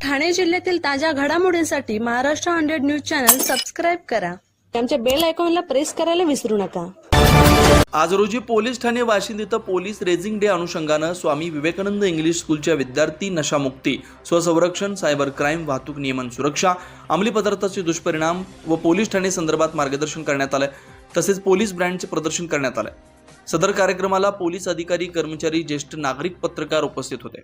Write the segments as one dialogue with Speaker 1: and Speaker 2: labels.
Speaker 1: ठाणे जिल्ह्यातील ताज्या घडामोडींसाठी महाराष्ट्र 100 न्यूज चॅनल सबस्क्राईब करा. आमच्या बेल आयकॉनला प्रेस करायला विसरू नका.
Speaker 2: आज रोजी पोलीस ठाणे वाशिंद इथं पोलीस रेझिंग डे अनुषंगानं स्वामी विवेकानंद इंग्लिश स्कूलच्या विद्यार्थी नशामुक्ती, स्वसंरक्षण, सायबर क्राईम, वाहतूक नियमन सुरक्षा, अंमली पदार्थाचे दुष्परिणाम व पोलीस ठाणे संदर्भात मार्गदर्शन करण्यात आलं. तसेच पोलीस ब्रँडचे प्रदर्शन करण्यात आलं. सदर कार्यक्रमाला पोलीस अधिकारी, कर्मचारी, ज्येष्ठ नागरिक, पत्रकार उपस्थित होते.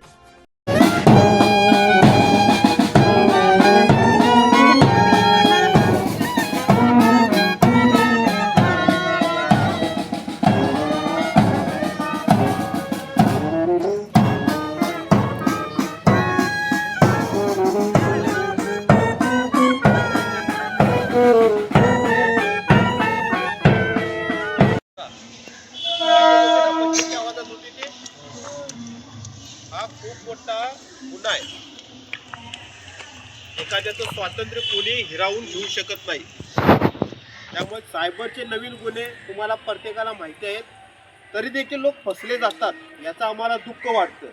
Speaker 3: हा खूप मोठा गुन्हा आहे. एखाद्याचं स्वातंत्र्य कोणी हिरावून घेऊ शकत नाही. त्यामुळे सायबरचे नवीन गुन्हे तुम्हाला प्रत्येकाला माहिती आहेत, तरी देखील लोक फसले जातात. याचं आम्हाला दुःख वाटतं.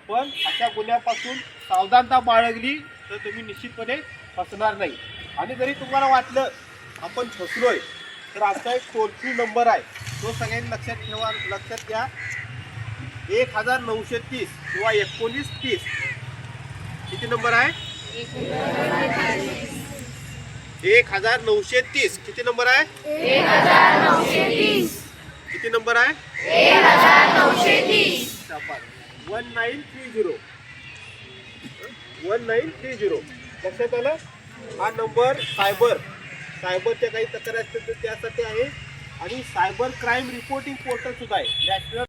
Speaker 3: पण अशा गुन्ह्यापासून सावधानता बाळगली तर तुम्ही निश्चितपणे फसणार नाही. आणि जरी तुम्हाला वाटलं आपण फसलोय तर आमचा एक टोल फ्री नंबर आहे, तो सगळ्यांनी लक्षात ठेवा, लक्षात घ्या. 1930 किंवा 1930. किती नंबर आहे? 1930. किती नंबर आहे?
Speaker 4: 1930.
Speaker 3: किती नंबर आहे?
Speaker 4: 1930.
Speaker 3: 1930. 1930. लक्षात आलं? हा नंबर सायबरच्या काही तक्रारी असतील तर त्यासाठी आहे. आणि सायबर क्राईम रिपोर्टिंग पोर्टल सुद्धा आहे. नॅशनल